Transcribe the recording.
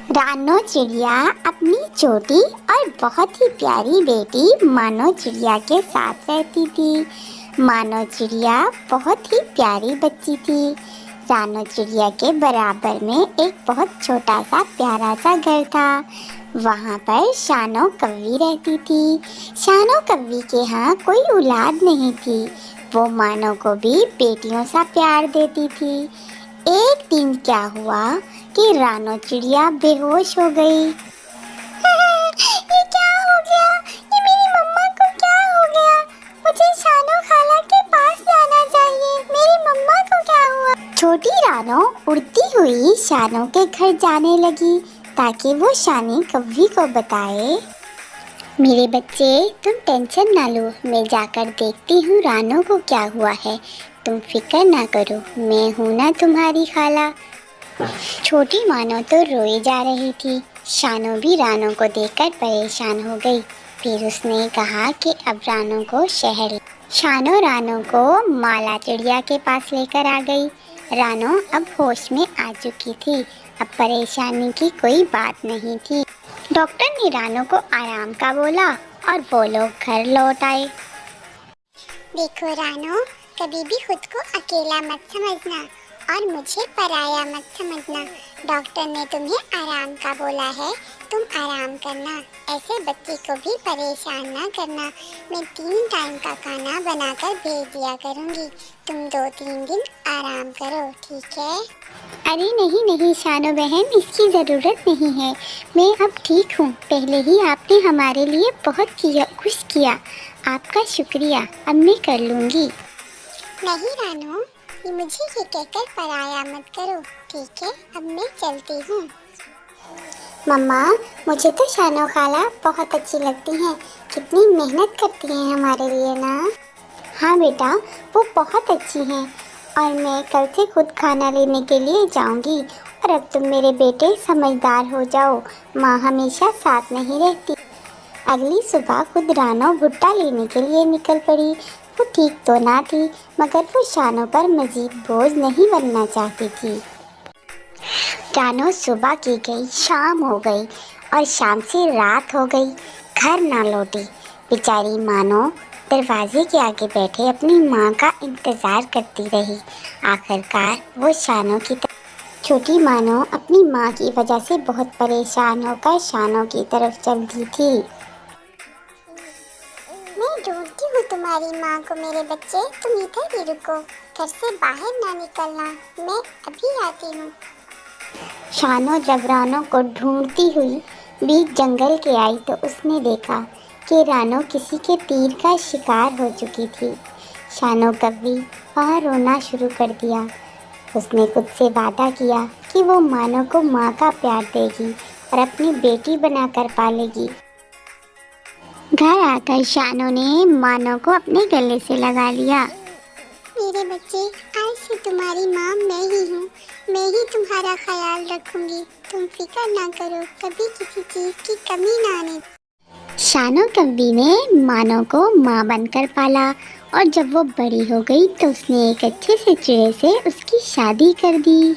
रानो चिड़िया अपनी छोटी और बहुत ही प्यारी बेटी मानो चिड़िया के साथ रहती थी। मानो चिड़िया बहुत ही प्यारी बच्ची थी। रानो चिड़िया के बराबर में एक बहुत छोटा सा प्यारा सा घर था। वहाँ पर शानो कव्वी रहती थी। शानो कव्वी के यहाँ कोई औलाद नहीं थी। वो मानो को भी बेटियों सा प्यार देती थी। एक दिन क्या हुआ कि रानो चिड़िया बेहोश हो गई। ये क्या हो गया? ये मेरी मम्मा को क्या हो गया? मुझे शानो खाला के पास जाना चाहिए। मेरी मम्मा को क्या हुआ? छोटी रानो उड़ती हुई शानो के घर जाने लगी ताकि वो शानी कव्वी को बताए। मेरे बच्चे, तुम टेंशन ना लो, मैं जाकर देखती हूँ रानो को क्या हुआ है। तुम फिक्र ना करो, मैं हूँ ना तुम्हारी खाला। छोटी मानो तो रोई जा रही थी। शानो भी रानो को देखकर परेशान हो गई। फिर उसने कहा कि अब रानो को शहर। शानो रानो को माला चिड़िया के पास लेकर आ गई। रानो अब होश में आ चुकी थी। अब परेशानी की कोई बात नहीं थी। डॉक्टर ने रानो को आराम का बोला और वो लोग घर लौट आए। देखो रानो, कभी भी खुद को अकेला मत समझना और मुझे पराया मत समझना। डॉक्टर ने तुम्हें आराम का बोला है, तुम आराम करना। ऐसे बच्चे को भी परेशान ना करना। मैं 3 टाइम का खाना बनाकर भेज दिया करूँगी। तुम 2-3 दिन आराम करो, ठीक है? अरे नहीं नहीं शानो बहन, इसकी ज़रूरत नहीं है। मैं अब ठीक हूँ। पहले ही आपने हमारे लिए बहुत कुछ किया। आपका शुक्रिया। अब मैं कर लूँगी। नहीं रानो, मुझे ये कहकर पराया मत करो, ठीक है? अब मैं चलती हूँ। मम्मा, मुझे तो शानो खाला बहुत अच्छी लगती हैं। कितनी मेहनत करती हैं हमारे लिए ना। हाँ बेटा, वो बहुत अच्छी हैं और मैं कल से खुद खाना लेने के लिए जाऊंगी। और अब तुम मेरे बेटे समझदार हो जाओ। माँ हमेशा साथ नहीं रहती। अगली सुबह खुद रानो भुट्टा लेने के लिए निकल पड़ी। वो ठीक तो ना थी, मगर वो शानो पर मजीद बोझ नहीं बनना चाहती थी। रानो सुबह की गई, शाम हो गई और शाम से रात हो गई, घर ना लौटी। बेचारी मानो दरवाजे के आगे बैठे अपनी माँ का इंतज़ार करती रही। आखिरकार वो शानो की छोटी मानो अपनी माँ की वजह से बहुत परेशान होकर शानो की तरफ चल दी थी। मैं ढूंढती हूँ तुम्हारी माँ को मेरे बच्चे, तुम इधर ही रुको, घर से बाहर ना निकलना, मैं अभी आती हूँ। शानो जब रानो को ढूंढती हुई बीच जंगल के आई तो उसने देखा कि रानो किसी के तीर का शिकार हो चुकी थी। शानो कव्वी वहाँ रोना शुरू कर दिया। उसने खुद से वादा किया कि वो मानो को माँ का प्यार देगी और अपनी बेटी बनाकर पालेगी। घर आकर शानो ने मानो को अपने गले से लगा लिया। मेरे बच्चे, आज से तुम्हारी माँ मैं ही हूँ। मैं ही तुम्हारा ख्याल रखूँगी। तुम फिक्र ना करो, कभी किसी चीज़ की कमी ना आने। शानो कव्वी ने मानो को माँ बनकर पाला और जब वो बड़ी हो गई तो उसने एक अच्छे से चिड़े से उसकी शादी कर दी।